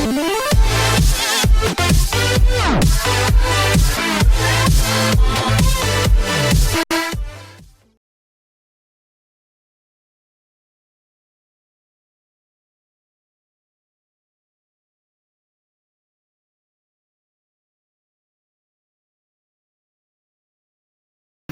The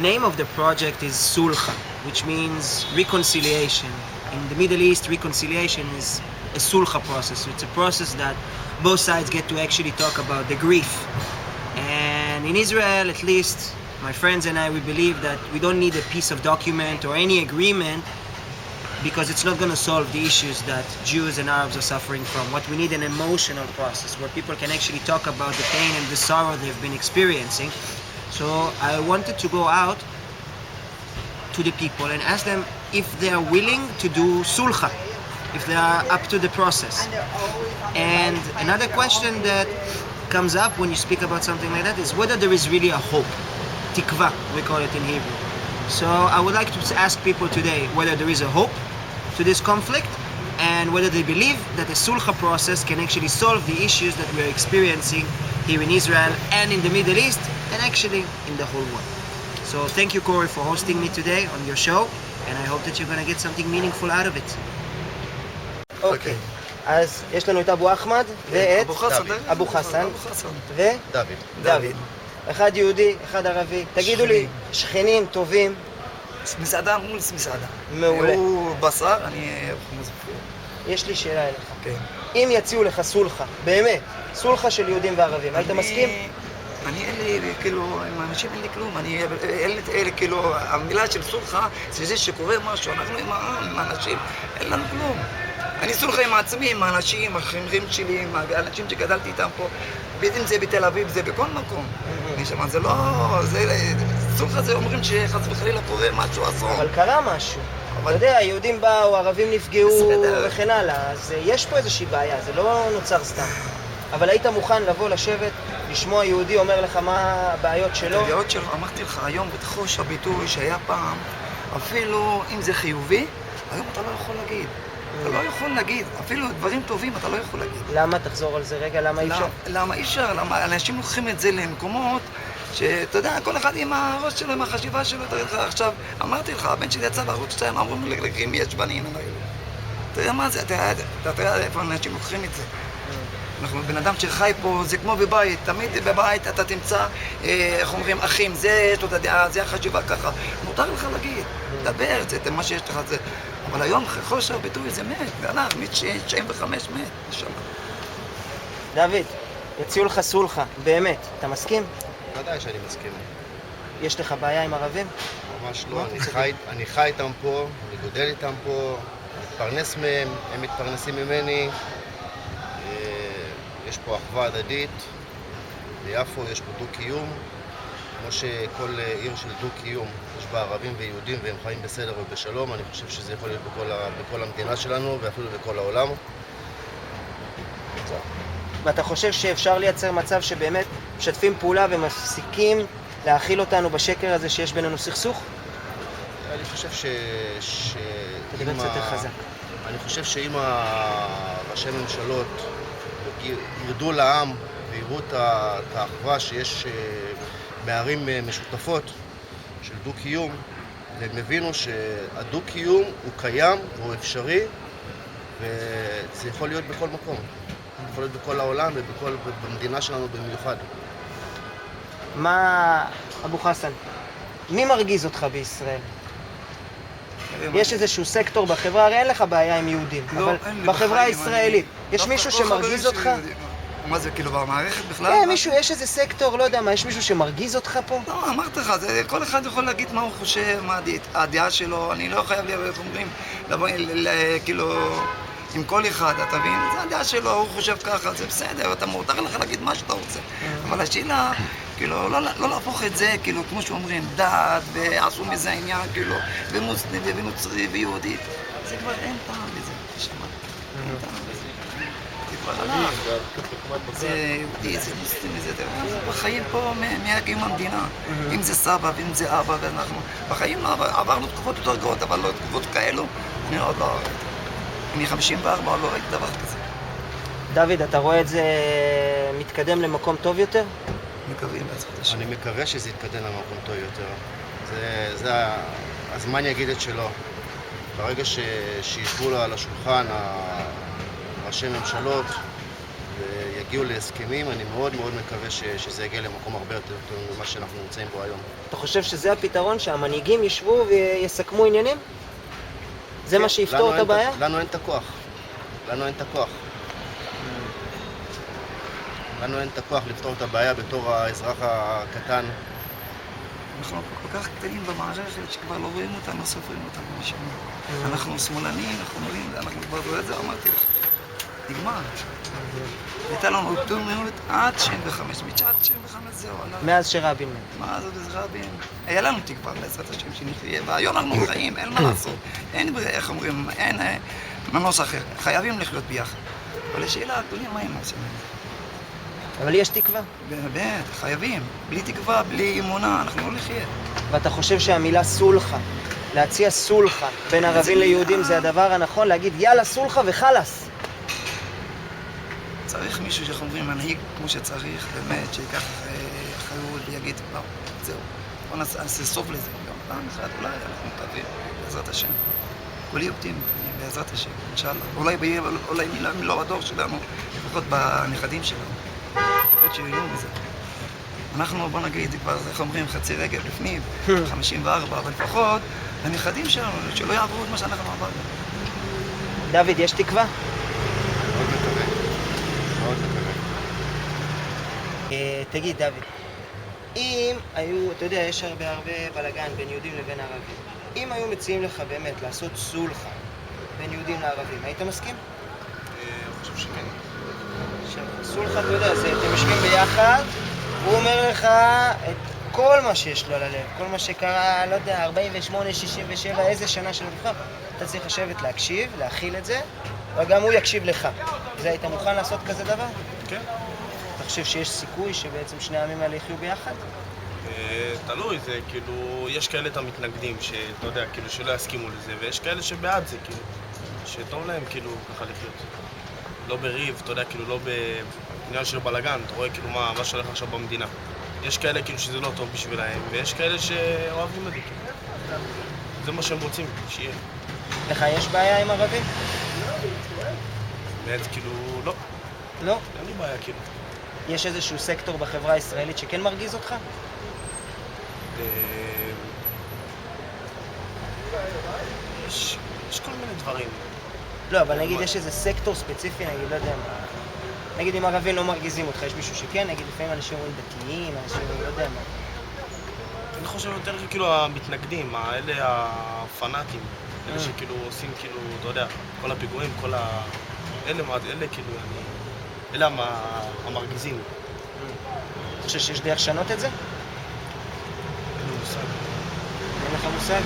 name of the project is Sulha, which means reconciliation. In the Middle East, reconciliation is a Sulha process. It's a process that both sides get to actually talk about the grief. And in Israel, at least, my friends and I, we believe that we don't need a piece of document or any agreement because it's not going to solve the issues that Jews and Arabs are suffering from. What we need an emotional process where people can actually talk about the pain and the sorrow they've been experiencing. So I wanted to go out to the people and ask them if they are willing to do sulha, if they are up to the process. And another question that comes up when you speak about something like that is whether there is really a hope, tikva, we call it in Hebrew. So I would like to ask people today whether there is a hope to this conflict and whether they believe that the sulha process can actually solve the issues that we're experiencing here in Israel and in the Middle East and actually in the whole world. So thank you, Corey, for hosting me today on your show, and I hope that you're going to get something meaningful out of it. אוקיי, אז יש לנו את אבו אחמד ואת אבו חסן ודוד. אחד יהודי, אחד ערבי. תגידו לי, שכנים טובים? מסעדה מול מסעדה. מעולה. הוא בשר, אני חומוס בפור. יש לי שאלה אליך. אם יציעו לך סולחה, באמת, סולחה של יהודים וערבים, היית מסכים? אני אין לי, כאילו, עם האנשים אין לי כלום, אין לי, כאילו, המילה של סולחה, זה שקורה משהו, אנחנו עם העם, עם האנשים, אין לנו כלום. אני סולחה עם עצמי, עם האנשים, החברים שלי, עם האנשים שגדלתי איתם פה, אם זה בתל אביב, זה בכל מקום. זה לא, סולחה זה אומרים שחס וחלילה קורה משהו אסון. אבל קרה משהו. אתה יודע, יהודים באו, ערבים נפגעו וכן הלאה, אז יש פה איזושהי בעיה, זה לא נוצר סתם. אבל היית מוכן לבוא לשבת, לשמוע יהודי אומר לך מה הבעיות שלו? הבעיות שלו, אמרתי לך, היום בתחוש הביטוי שהיה פעם, אפילו אם זה חיובי, היום אתה לא יכול להגיד. אתה לא יכול להגיד, אפילו דברים טובים אתה לא יכול להגיד. למה? תחזור על זה רגע, למה אי אפשר? למה אי אפשר? למה אנשים לוקחים את זה למקומות שאתה יודע, כל אחד עם הראש שלו, עם החשיבה שלו, עכשיו, אמרתי לך, הבן שלי יצא בערוץ 2, אמרו לי, אם יש בנים, אתה יודע מה זה, אתה יודע איפה אנשים לוקחים את זה. אנחנו בן אדם שחי פה, זה כמו בבית, תמיד בבית אתה תמצא, איך אומרים, אחים, זה, אתה יודע, זה החשיבה ככה. מותר לך להגיד, דבר, זה מה שיש לך, זה. אבל היום, חושר הביטוי, זה מת, והלך, מ-95 מת, נשמה. דוד, יציעו לך סולחה, באמת, אתה מסכים? ודאי שאני מסכים. יש לך בעיה עם ערבים? ממש לא, אני חי איתם פה, אני גודל איתם פה, מתפרנס מהם, הם מתפרנסים ממני. יש פה אחווה הדדית, ביפו יש פה דו-קיום, כמו שכל עיר של דו-קיום, יש בה ערבים ויהודים והם חיים בסדר ובשלום, אני חושב שזה יכול להיות בכל המדינה שלנו ואפילו בכל העולם. ואתה חושב שאפשר לייצר מצב שבאמת משתפים פעולה ומפסיקים להאכיל אותנו בשקר הזה שיש בינינו סכסוך? אני חושב תדבר קצת יותר חזק. אני חושב שאם ראשי ממשלות ירדו לעם ויראו את האחווה שיש בערים משותפות של דו-קיום, והם הבינו שהדו-קיום הוא קיים והוא אפשרי, וזה יכול להיות בכל מקום. זה יכול להיות בכל העולם ובמדינה שלנו במיוחד. מה, אבו חסן, מי מרגיז אותך בישראל? יש איזשהו סקטור בחברה, הרי אין לך בעיה עם יהודים, אבל בחברה הישראלית, יש מישהו שמרגיז אותך? מה זה, כאילו במערכת בכלל? כן, מישהו, יש איזה סקטור, לא יודע מה, יש מישהו שמרגיז אותך פה? לא, אמרתי לך, כל אחד יכול להגיד מה הוא חושב, מה הדעה שלו, אני לא חייב להיות, איך אומרים, לבוא, כאילו, עם כל אחד, אתה מבין? זה הדעה שלו, הוא חושב ככה, זה בסדר, אתה מותר לך להגיד מה שאתה רוצה. אבל השאלה, כאילו, לא להפוך את זה, כאילו, כמו שאומרים, דת, ועשו מזה עניין, כאילו, ומוסלמי, ונוצרי, ויהודי. זה כבר אין טעם בזה, שמעת? אין טעם בזה. זה כבר הלך. זה יהודי, זה מוסלמי, זה דבר. אנחנו בחיים פה מהקיום המדינה. אם זה סבא ואם זה אבא, ואנחנו בחיים עברנו תקופות יותר גרועות, אבל לא תקופות כאלו. אני עוד לא... מ-54 לא ראיתי דבר כזה. דוד, אתה רואה את זה מתקדם למקום טוב יותר? מקווים בעזרת השם. אני מקווה שזה יתקדם למקום טוב יותר. הזמן יגיד את שלו. ברגע שישבו לו על השולחן ראשי ממשלות ויגיעו להסכמים, אני מאוד מאוד מקווה שזה יגיע למקום הרבה יותר טוב ממה שאנחנו נמצאים בו היום. אתה חושב שזה הפתרון, שהמנהיגים ישבו ויסכמו עניינים? זה מה שיפתור את הבעיה? לנו אין את הכוח. לנו אין את הכוח. לנו אין את הכוח לפתור את הבעיה בתור האזרח הקטן. אנחנו כל כך קטנים במערכת שכבר לא רואים אותנו, לא סופרים אותנו משם. אנחנו שמאלנים, אנחנו רואים, אנחנו כבר רואים את זה, אמרתי לך. נגמר. הייתה לנו אופטימיות עד 95, מצ'עד 95 זהו. מאז שרבין מת. מאז רבין. היה לנו תקווה בעזרת השם שנחיה, והיום אנחנו חיים, אין מה לעשות. אין, איך אומרים, אין מנוס אחר. חייבים לחיות ביחד. אבל השאלה הגדולה, מה הם עושים? אבל יש תקווה. באמת, חייבים. בלי תקווה, בלי אמונה, אנחנו לא נחיה. ואתה חושב שהמילה סולחה, להציע סולחה בין ערבים ליהודים זה הדבר הנכון? להגיד יאללה סולחה וחלאס. צריך מישהו שאנחנו אומרים, מנהיג כמו שצריך, באמת, שיקח אחריות ויגיד, לא, זהו, בוא נעשה סוף לזה. גם פעם אחת, אולי אנחנו מקווים, בעזרת השם. כולי אופטימי, בעזרת השם, אינשאללה. אולי לא הדור שלנו, לפחות בנכדים שלנו. לפחות שיהיו מזה. אנחנו, בוא נגיד, כבר, איך אומרים, חצי רגל לפנים, 54, אבל לפחות הנכדים שלנו, שלא יעברו את מה שאנחנו עברנו. דוד, יש תקווה? מאוד מקווה. מאוד מקווה. תגיד, דוד, אם היו, אתה יודע, יש הרבה בלגן בין יהודים לבין ערבים. אם היו מציעים לך באמת לעשות סולחה בין יהודים לערבים, היית מסכים? אני חושב שכן. סולחה, אתה יודע, אתם יושבים ביחד, הוא אומר לך את כל מה שיש לו על הלב, כל מה שקרה, לא יודע, 48, 67, איזה שנה שלא תבחר, אתה צריך לשבת להקשיב, להכיל את זה, וגם הוא יקשיב לך. זה היית מוכן לעשות כזה דבר? כן. אתה חושב שיש סיכוי שבעצם שני העמים האלה יחיו ביחד? תלוי, זה כאילו, יש כאלה את המתנגדים, שאתה יודע, כאילו שלא יסכימו לזה, ויש כאלה שבעד זה, כאילו, שטוב להם כאילו ככה לחיות. לא בריב, אתה יודע, כאילו לא בעניין של בלגן, אתה רואה כאילו מה שהולך עכשיו במדינה. יש כאלה כאילו שזה לא טוב בשבילהם, ויש כאלה שאוהבים את זה, כאילו. זה מה שהם רוצים, שיהיה. לך יש בעיה עם ערבים? באמת, כאילו, לא. לא? אין לי בעיה, כאילו. יש איזשהו סקטור בחברה הישראלית שכן מרגיז אותך? יש כל מיני דברים. לא, אבל נגיד יש איזה סקטור ספציפי, נגיד, לא יודע מה. נגיד אם ערבים לא מרגיזים אותך, יש מישהו שכן, נגיד לפעמים אנשים רואים דתיים, אנשים לא יודע מה. אני חושב יותר כאילו המתנגדים, אלה הפנאטים, אלה שכאילו עושים כאילו, אתה יודע, כל הפיגועים, כל ה... אלה כאילו, אלה המרגיזים. אתה חושב שיש דרך לשנות את זה? אין לי מושג. אין לך מושג?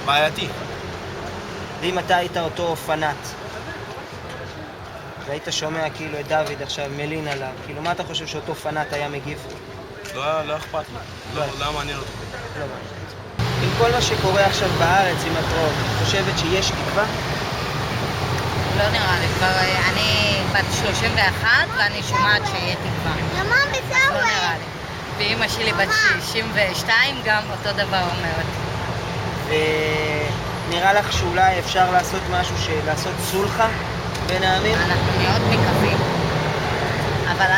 בעייתי. ואם אתה היית אותו פנאט, והיית שומע כאילו את דוד עכשיו מלין עליו, כאילו מה אתה חושב שאותו פנאט היה מגיב? לא אכפת לי. לא מעניין אותי. לא מעניין. עם כל מה שקורה עכשיו בארץ עם הטרור, את חושבת שיש תקווה? לא נראה לי, כבר אני בת 31 ואני שומעת שיהיה תקווה. לא נראה לי. ואמא שלי בת 62 גם אותו דבר אומרת. ונראה לך שאולי אפשר לעשות משהו, לעשות סולחה בין העמים? אנחנו מאוד מקווים. אבל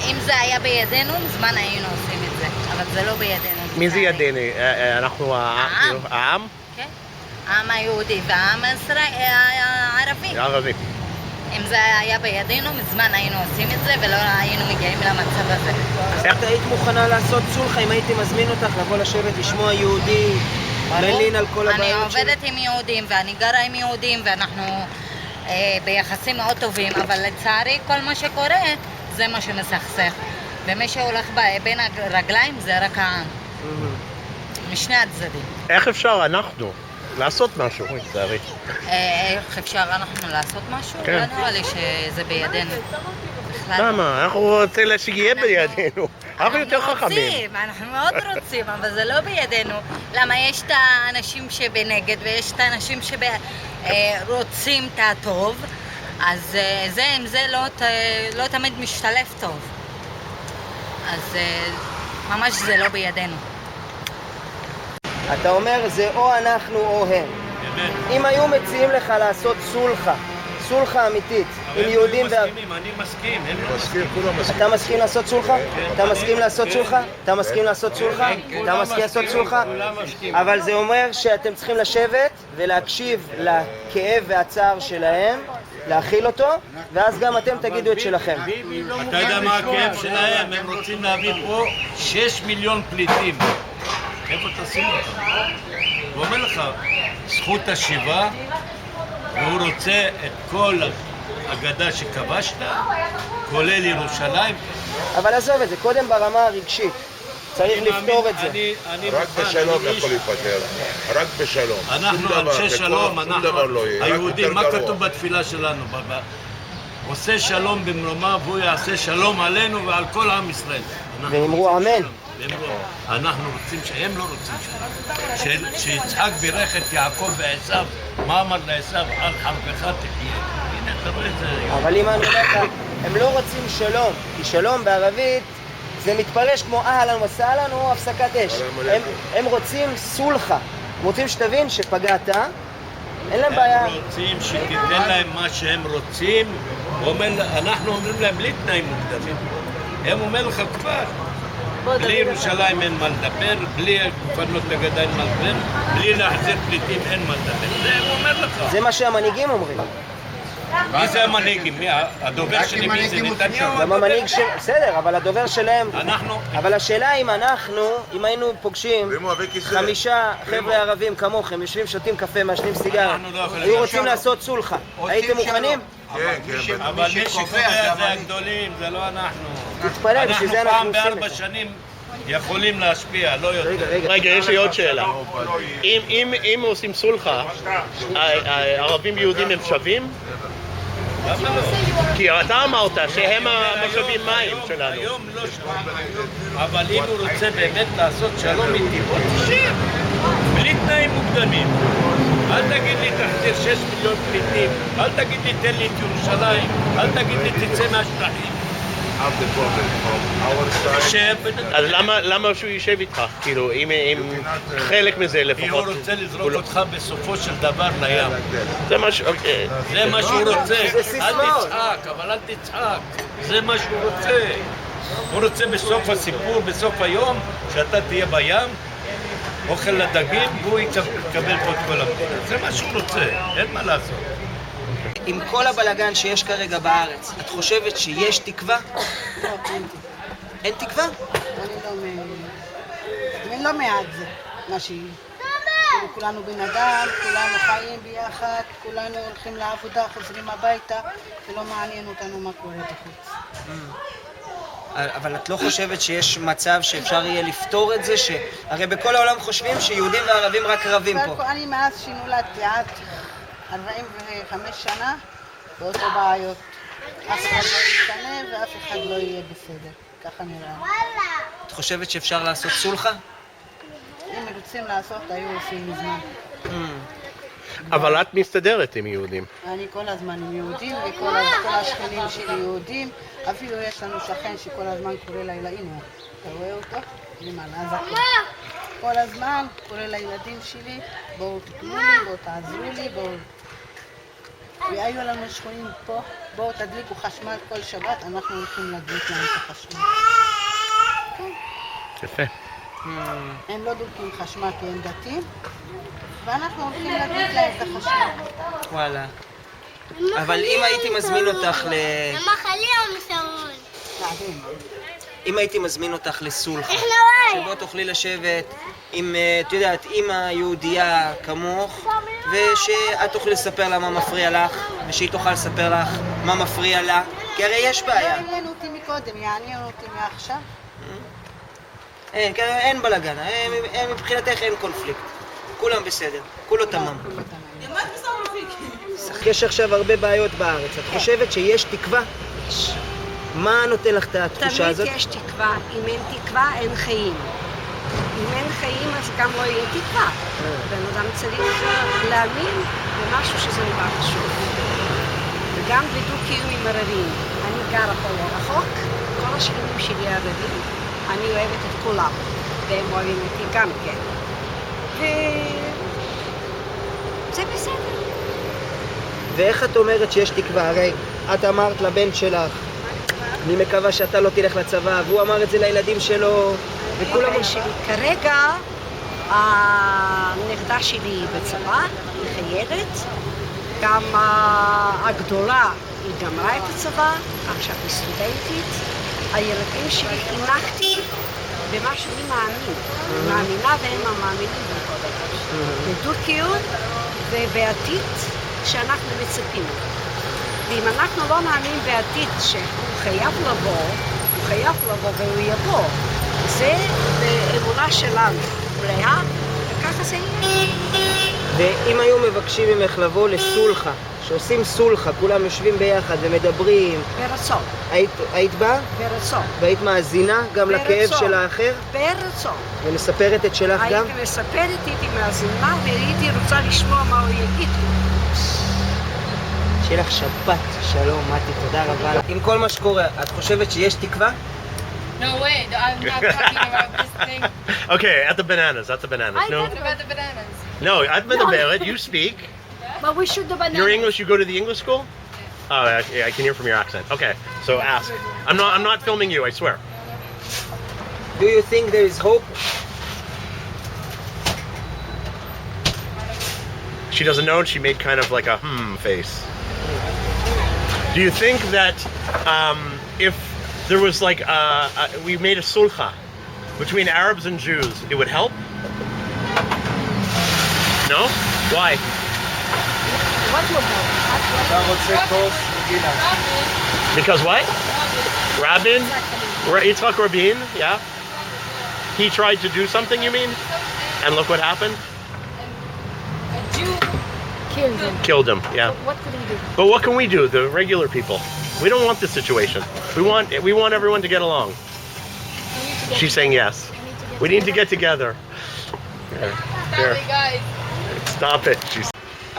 אם זה היה בידינו, מזמן היינו עושים את זה. אבל זה לא בידינו. מי זה ידינו? אנחנו העם? כן. העם היהודי והעם הערבי. הערבי. אם זה היה בידינו, מזמן היינו עושים את זה ולא היינו מגיעים למצב הזה. איך היית מוכנה לעשות סולחה אם הייתי מזמין אותך לבוא לשבת לשמוע יהודי מלין על כל הבעיות שלו? אני עובדת עם יהודים ואני גרה עם יהודים ואנחנו ביחסים מאוד טובים, אבל לצערי כל מה שקורה זה מה שמסכסך. ומי שהולך בין הרגליים זה רק העם. משני הצדדים. איך אפשר אנחנו לעשות משהו, לצערי? איך אפשר אנחנו לעשות משהו? כן. לא נראה לי שזה בידינו. למה? אנחנו רוצים שיהיה בידינו. אנחנו יותר חכמים. אנחנו מאוד רוצים, אבל זה לא בידינו. למה יש את האנשים שבנגד ויש את האנשים שרוצים את הטוב, אז זה עם זה לא תמיד משתלב טוב. אז ממש זה לא בידינו. אתה אומר זה או אנחנו או הם. אם היו מציעים לך לעשות סולחה אמיתית, עם יהודים אני מסכים, הם לא מסכים, כולם מסכים. אתה מסכים לעשות סולחה? אתה מסכים לעשות סולחה? אתה מסכים לעשות סולחה? אתה מסכים לעשות סולחה? אבל זה אומר שאתם צריכים לשבת ולהקשיב לכאב והצער שלהם, להכיל אותו, ואז גם אתם תגידו את שלכם. אתה יודע מה הכאב שלהם? הם רוצים להביא פה 6 מיליון פליטים. איפה תשים אותם? הוא אומר לך, זכות השיבה, והוא רוצה את כל הגדה שכבשת, כולל ירושלים. אבל עזוב את זה, קודם ברמה הרגשית. צריך לפתור את זה. רק בשלום יכול להיפטר, רק בשלום. אנחנו אנשי שלום, אנחנו היהודים, מה כתוב בתפילה שלנו? עושה שלום במרומה והוא יעשה שלום עלינו ועל כל עם ישראל. ואמרו אמן. אנחנו רוצים שהם לא רוצים שלום. שיצחק בירך את יעקב ועשיו, מה אמר לעשיו? על חרבך תחיה. הנה, אתה רואה את זה. אבל אם אני אומר לך, הם לא רוצים שלום, כי שלום בערבית זה מתפרש כמו אהלן וסהלן או הפסקת אש. הם רוצים סולחה. הם רוצים שתבין שפגעת, אין להם בעיה. הם רוצים שתיתן להם מה שהם רוצים. אנחנו אומרים להם בלי תנאים מוקדמים. הם אומר לך כבר, בלי ירושלים אין מה לדבר, בלי לפנות לגדה אין מה לדבר, בלי להחזיר פליטים אין מה לדבר. זה הם אומר לך. זה מה שהמנהיגים אומרים. מי זה המנהיגים? הדובר שלי מי זה? נתניהו? גם המנהיג של... בסדר, אבל הדובר שלהם... אנחנו... אבל השאלה אם היינו פוגשים 5 חבר'ה ערבים כמוכם, יושבים, שותים קפה, מעשנים סיגר, היו רוצים לעשות סולחה. הייתם מוכנים? כן, כן. אבל מי שקובע זה הגדולים, זה לא אנחנו. תתפלא, בשביל זה אנחנו עושים פעם את ב4 זה. שנים יכולים להשפיע, לא יותר. רגע, יש לי עוד שאלה. אם עושים סולחה, הערבים ויהודים הם שווים? כי אתה אמרת שהם המשאבים מים שלנו. היום לא שלום. אבל אם הוא רוצה באמת לעשות שלום איתי, בוא תשב. בלי תנאים מוקדמים. אל תגיד לי תחזיר 6 מיליון פליטים. אל תגיד לי תן לי את ירושלים. אל תגיד לי תצא מהשטחים. אז למה שהוא יישב איתך? כאילו, אם חלק מזה לפחות... כי הוא רוצה לזרוק אותך בסופו של דבר לים. זה מה ש... זה מה שהוא רוצה. זה סיסמאות. אל תצחק, אבל אל תצחק. זה מה שהוא רוצה. הוא רוצה בסוף הסיפור, בסוף היום, שאתה תהיה בים, אוכל לדגים, והוא יקבל פה את כל המדינה. זה מה שהוא רוצה, אין מה לעשות. עם כל הבלגן שיש כרגע בארץ, את חושבת שיש תקווה? לא, אין תקווה? אני לא מעט זה, מה שהיא. כולנו בן אדם, כולנו חיים ביחד, כולנו הולכים לעבודה, חוזרים הביתה, ולא מעניין אותנו מה קורה בחוץ. אבל את לא חושבת שיש מצב שאפשר יהיה לפתור את זה? הרי בכל העולם חושבים שיהודים וערבים רק רבים פה. אני מאז שנולדתי עד 45 שנה באותו בעיות. אף אחד לא ישתנה ואף אחד לא יהיה בסדר. ככה נראה. את חושבת שאפשר לעשות סולחה? אם רוצים לעשות, היו עושים מזמן. אבל את מסתדרת עם יהודים. אני כל הזמן עם יהודים וכל השכנים שלי יהודים. אפילו יש לנו שכן שכל הזמן קורא לילה, הנה, אתה רואה אותו? למעלה, זקן. כל הזמן קורא לילדים שלי, בואו תקנו לי, בואו תעזרו לי, בואו... והיו לנו שכנים פה, בואו תדליקו חשמל כל שבת, אנחנו הולכים להדליק להם את החשמל. יפה. הם לא דולקים חשמל כי הם דתיים, ואנחנו הולכים להדליק להם את החשמל. וואלה. אבל אם הייתי מזמין אותך אם הייתי מזמין אותך לסולחה, שבו תוכלי לשבת עם, את יודעת, אמא יהודייה כמוך, ושאת תוכלי לספר לה מה מפריע לך, ושהיא תוכל לספר לך מה מפריע לה, כי הרי יש בעיה. לא עניין אותי מקודם, יעניין אותי מעכשיו. אין בלגן, מבחינתך אין קונפליקט. כולם בסדר, כולו תמם. יש עכשיו הרבה בעיות בארץ, את חושבת שיש תקווה? מה נותן לך את התחושה הזאת? תמיד יש תקווה, אם אין תקווה אין חיים. אם אין חיים אז גם לא יהיה תקווה. בן אדם צריך להאמין במשהו שזה נורא חשוב. גם בדו-קיום עם ערבים. אני גרה פה לא רחוק, כל השכנים שלי ערבים, אני אוהבת את כולם, והם אוהבים אותי גם כן. וזה בסדר. ואיך את אומרת שיש תקווה? הרי את אמרת לבן שלך, אני מקווה שאתה לא תלך לצבא, והוא אמר את זה לילדים שלו, וכולם... כרגע הנכדה שלי בצבא, היא חיילת, גם הגדולה היא גמרה את הצבא, עכשיו היא סטודנטית. הילדים שלי חינכתי במה שאני מאמינה והם המאמינים באותו דבר. בדו-קיום ובעתיד שאנחנו מצפים. ואם אנחנו לא מאמינים בעתיד שהוא חייב לבוא והוא יבוא, זה באמונה שלנו, מלאה, וככה זה יהיה. ואם היו מבקשים ממך לבוא לסולחה, שעושים סולחה, כולם יושבים ביחד ומדברים... ברצון. היית באה? ברצון. והיית מאזינה גם לכאב של האחר? ברצון. ומספרת את שלך גם? הייתי מספרת, הייתי מאזינה, והייתי רוצה לשמוע מה הוא יגיד. שיהיה לך שבת שלום, מתי, תודה רבה. עם כל מה שקורה, את חושבת שיש תקווה? No, wait, I'm not talking about this thing. Okay, at the bananas, I talked about the bananas. No, at מדברת, you speak. But we should the bananas. You're English, you go to the English school? Oh, yeah, I can hear from your accent. Okay, so ask. I'm not filming you, I swear. Do you think there is hope? She doesn't know, and she made kind of like a face. Do you think that if there was like we made a sulha between Arabs and Jews, it would help? No? Why? What will help? Because what? Rabin? Yitzhak Rabin, yeah? He tried to do something, you mean? And look what happened? A Jew killed him. Killed him, yeah. What could he do? But what can we do, the regular people? We don't want this situation. We want everyone to get along. She's saying yes. We need to get together. Stop it, guys. Stop it. She's...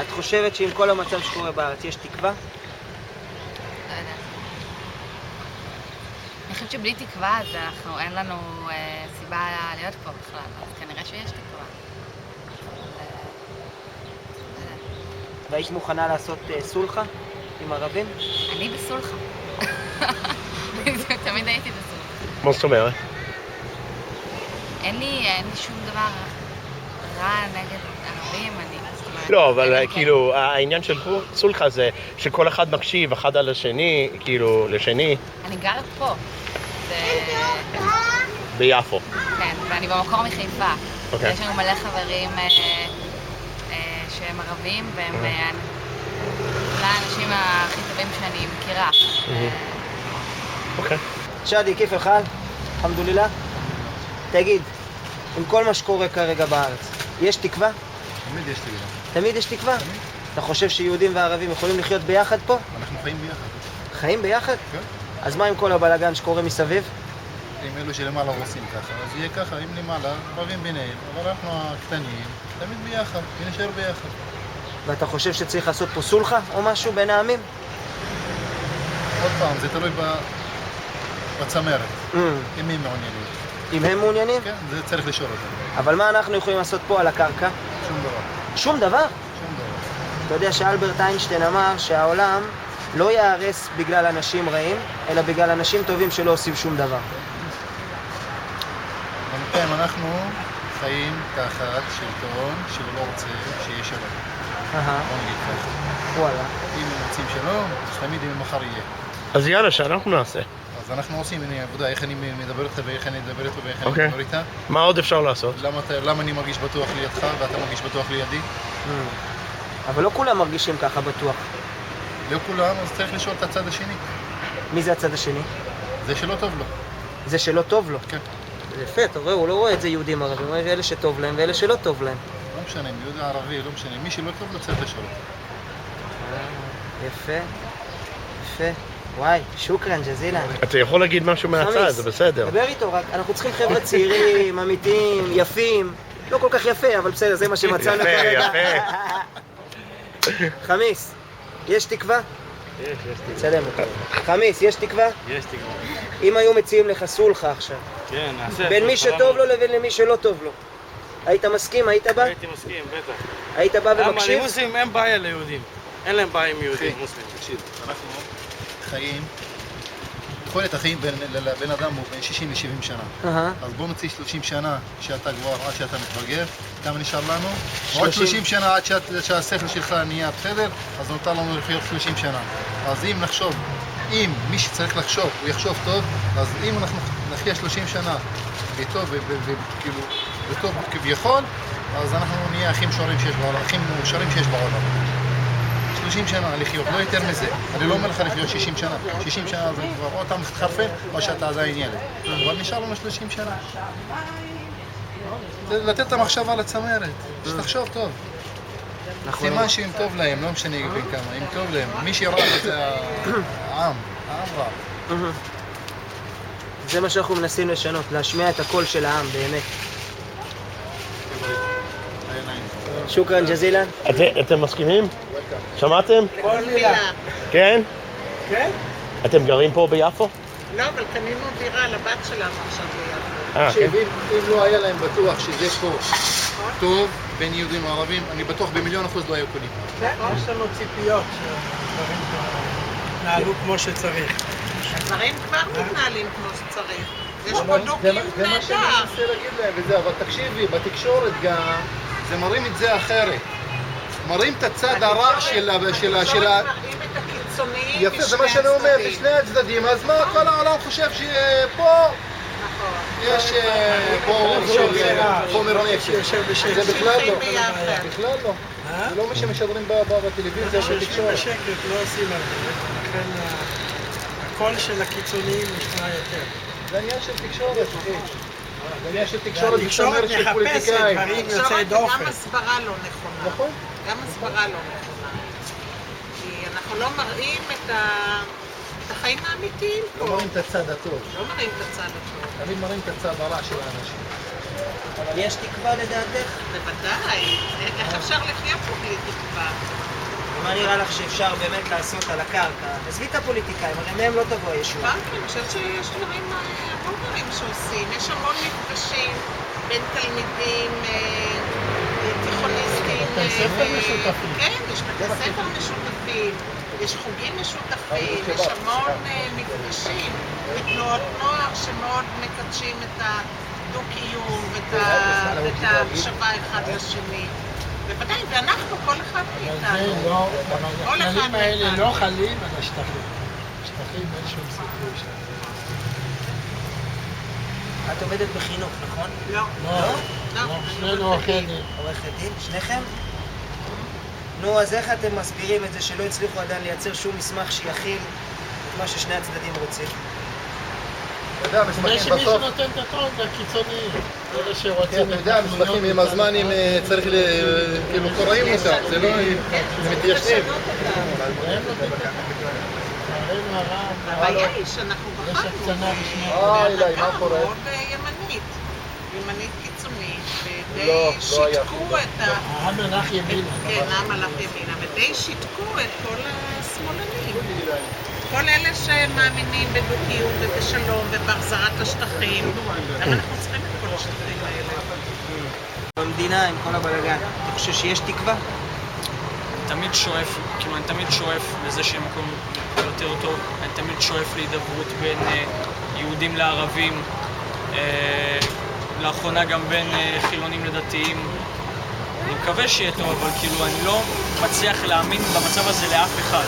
את חושבת שעם כל המצב שקורה בארץ יש תקווה? לא יודעת. אני חושבת שבלי תקווה אז אין לנו סיבה להיות פה בכלל, אז כנראה שיש תקווה. והיית מוכנה לעשות סולחה עם ערבים? אני בסולחה. תמיד הייתי בסולחה. מה זאת אומרת? אין לי שום דבר רע נגד ערבים, לא, אבל כאילו העניין של סולחה זה שכל אחד מקשיב אחד על השני, כאילו לשני. אני גרת פה. ביפו. כן, ואני במקור מחיפה. יש לנו מלא חברים שהם ערבים והם האנשים הכי טובים שאני מכירה. אוקיי. שדי, כיף אלחל? אלחמדולillah. תגיד, עם כל מה שקורה כרגע בארץ, יש תקווה? תמיד יש תקווה. תמיד יש תקווה? אתה חושב שיהודים וערבים יכולים לחיות ביחד פה? אנחנו חיים ביחד. חיים ביחד? כן. אז מה עם כל הבלגן שקורה מסביב? אם אלו שלמעלה עושים ככה, אז יהיה ככה, אם למעלה רבים ביניהם, אבל אנחנו הקטנים, תמיד ביחד, ונשאר ביחד. ואתה חושב שצריך לעשות פה סולחה או משהו בין העמים? עוד פעם, זה תלוי בצמרת, אם הם מעוניינים. אם הם מעוניינים? כן, זה צריך לשאול אותם. אבל מה אנחנו יכולים לעשות פה על הקרקע? שום דבר. שום דבר? שום דבר. אתה יודע שאלברט איינשטיין אמר שהעולם לא יהרס בגלל אנשים רעים, אלא בגלל אנשים טובים שלא עושים שום דבר. בינתיים אנחנו חיים תחת שלטון שלא רוצה שיהיה שלום. בוא נגיד ככה. וואלה. אם הם רוצים שלום, אז תמיד אם מחר יהיה. אז יאללה, שאנחנו נעשה. אז אנחנו עושים, הנה עבודה, איך אני מדבר איתך ואיך אני מדבר איתו ואיך אני מדבר איתה. מה עוד אפשר לעשות? למה אני מרגיש בטוח לידך ואתה מרגיש בטוח לידי? אבל לא כולם מרגישים ככה בטוח. לא כולם, אז צריך לשאול את הצד השני. מי זה הצד השני? זה שלא טוב לו. זה שלא טוב לו? כן. זה יפה, אתה רואה, הוא לא רואה את זה יהודים ערבים, הוא רואה אלה שטוב להם ואלה שלא טוב להם. לא משנה, יהודי ערבי, לא משנה, מי שלא טוב לו צריך לשאול אותו. יפה, יפה. וואי, שוקרן, ג'זילה. אתה יכול להגיד משהו מהצד, זה בסדר. דבר איתו, רק אנחנו צריכים חבר'ה צעירים, אמיתיים, יפים. לא כל כך יפה, אבל בסדר, זה מה שמצאנו כרגע. יפה, יפה. חמיס, יש תקווה? תצלם אותו. חמיס, יש תקווה? יש תקווה. אם היו מציעים לך סולחה עכשיו, כן, נעשה. בין מי שטוב לו לבין למי שלא טוב לו, היית מסכים? היית בא? הייתי מסכים, בטח. היית בא למה? ומקשיב? למוסלמים אין בעיה ליהודים. אין להם בעיה עם יהודים, מוסלמים. תקשיב, אנחנו חיים, תוחלת החיים לבן אדם הוא בין 60 ל-70 שנה. אז בוא נוציא 30 שנה שאתה כבר, עד שאתה מתבגר, כמה נשאר לנו? עוד 30 שנה עד שהשכל שלך נהיה בסדר, אז נותר לנו לחיות 30 שנה. אז אם נחשוב, אם מי שצריך לחשוב, הוא יחשוב טוב, אז אם אנחנו נחיה 30 שנה בטוב וכאילו, בטוב כביכול, אז אנחנו נהיה הכי מאושרים שיש בעולם. 30 שנה לחיות, לא יותר מזה. אני לא אומר לך לחיות 60 שנה. 60 שנה זה כבר או אתה מתחרפן או שאתה עדיין ילד. אבל נשאר לנו 30 שנה. לתת את המחשבה לצמרת, שתחשוב טוב. סימן שאם טוב להם, לא משנה בין כמה, אם טוב להם. מי שראה את זה העם רע. זה מה שאנחנו מנסים לשנות, להשמיע את הקול של העם, באמת. שוקרן ג'זילן. אתם מסכימים? שמעתם? כל מילה. כן? כן? אתם גרים פה ביפו? לא, אבל קנינו דירה לבת שלנו עכשיו ביפו. תקשיב, אם לא היה להם בטוח שזה פה טוב בין יהודים וערבים, אני בטוח ב1,000,000% לא היו קונים. יש לנו ציפיות שהדברים נעלו כמו שצריך. הדברים כבר מתנהלים כמו שצריך. יש פה דו-קיום נהדר. זה מה שאני מנסה להגיד להם וזה, אבל תקשיבי, בתקשורת גם זה מראים את זה אחרת. מראים את הצד הרע של מראים את הקיצוניים יפה, זה מה שאני אומר, בשני הצדדים, אז מה כל העולם חושב שפה יש פה חומר נפש. זה בכלל לא. בכלל לא. זה לא מה שמשדרים בטלוויזיה ובתקשורת. בשקט לא עושים הרבה, לכן הקול של הקיצוניים נשמע יותר. זה עניין של תקשורת, אחי. זה עניין של תקשורת, התקשורת מחפשת דברים יוצאי דופן. גם הסברה לא נכונה. נכון. גם הסברה לא נכונה. כי אנחנו לא מראים את החיים האמיתיים פה. לא מראים את הצד הטוב. לא מראים את הצד הטוב. תמיד מראים את הצד הרע של האנשים. אבל יש תקווה לדעתך? בוודאי. איך אפשר לחיות פה בלי תקווה? מה נראה לך שאפשר באמת לעשות על הקרקע? עזבי את הפוליטיקאים, הרי מהם לא תבוא הישועה. אני חושבת שיש המון דברים שעושים. יש המון מפגשים בין תלמידים, תיכוניסטים. בתי ספר משותפים. כן, יש בתי ספר משותפים, יש חוגים משותפים, יש המון מפגשים בתנועות נוער שמאוד מקדשים את הדו-קיום ואת ההקשבה אחד לשני. בוודאי, ואנחנו, כל אחד מאיתנו. הכללים האלה לא חלים על השטחים. השטחים אין שום סיכוי שם. את עובדת בחינוך, נכון? לא. לא. שנינו עורכי דין. עורכי דין? שניכם? נו, אז איך אתם מסבירים את זה שלא הצליחו עדיין לייצר שום מסמך שיכיל את מה ששני הצדדים רוצים? כדי שמישהו נותן את הטון זה הקיצוניים. אלה שרוצים... אתה יודע, מסמכים עם הזמן אם צריך כאילו קוראים אותם, זה לא... זה מתיישנים. הבעיה היא שאנחנו בחרנו בהנהגה מאוד ימנית קיצונית, ודי שיתקו את העם הלך ימינה. כן, העם הלך ימינה, ודי שיתקו את כל השמאלנים. כל אלה שמאמינים בדו-קיום ובשלום ובהחזרת השטחים. למה אנחנו צריכים את כל השטחים האלה? במדינה עם כל הבלגן, אתה חושב שיש תקווה? אני תמיד שואף לזה שיהיה מקום יותר טוב, אני תמיד שואף להידברות בין יהודים לערבים, לאחרונה גם בין חילונים לדתיים. אני מקווה שיהיה טוב, אבל כאילו אני לא מצליח להאמין במצב הזה לאף אחד.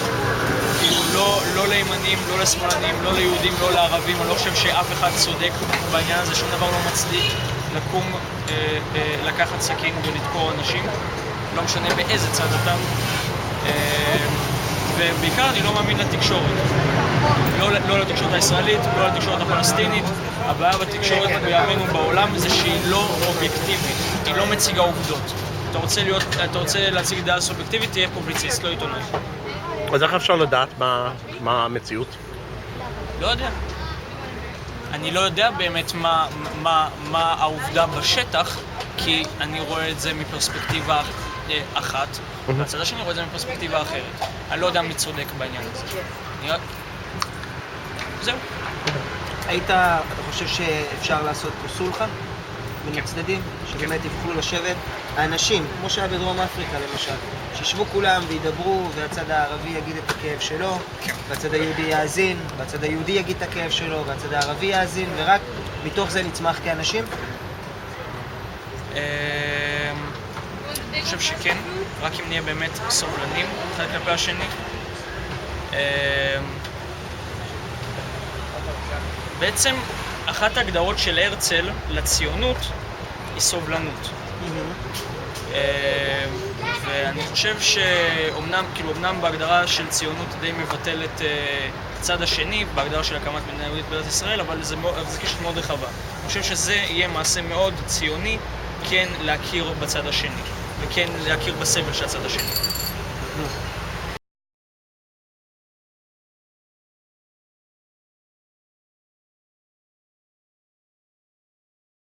כאילו לא לימנים, לא לשמאלנים, לא ליהודים, לא לערבים, אני לא חושב שאף אחד צודק בעניין הזה, שום דבר לא מצדיק לקום, לקחת סכין ולדקור אנשים, לא משנה באיזה צד אתה. ובעיקר אני לא מאמין לתקשורת, לא לתקשורת הישראלית, לא לתקשורת הפלסטינית. הבעיה בתקשורת בימינו בעולם זה שהיא לא אובייקטיבית, היא לא מציגה עובדות. אתה רוצה להציג דעה סובייקטיבית, תהיה פובליציסט, לא עיתונאי. אז איך אפשר לדעת מה המציאות? לא יודע. אני לא יודע באמת מה העובדה בשטח, כי אני רואה את זה מפרספקטיבה אחת, והצד השני רואה את זה מפרספקטיבה אחרת. אני לא יודע מי צודק בעניין הזה. זהו. אתה חושב שאפשר לעשות פה סולחה בין הצדדים? שבאמת יוכלו לשבת האנשים, כמו שהיה בדרום אפריקה למשל, שישבו כולם וידברו, והצד הערבי יגיד את הכאב שלו, והצד היהודי יאזין, והצד היהודי יגיד את הכאב שלו, והצד הערבי יאזין, ורק מתוך זה נצמח כאנשים? אני חושב שכן, רק אם נהיה באמת סובלנים אחד כלפי השני. בעצם אחת ההגדרות של הרצל לציונות היא סובלנות. ואני חושב שאומנם בהגדרה של ציונות די מבטל את הצד השני, בהגדרה של הקמת מדינה יהודית בארץ ישראל, אבל זה קשת מאוד רחבה. אני חושב שזה יהיה מעשה מאוד ציוני, כן להכיר בצד השני, וכן להכיר בסבל של הצד השני.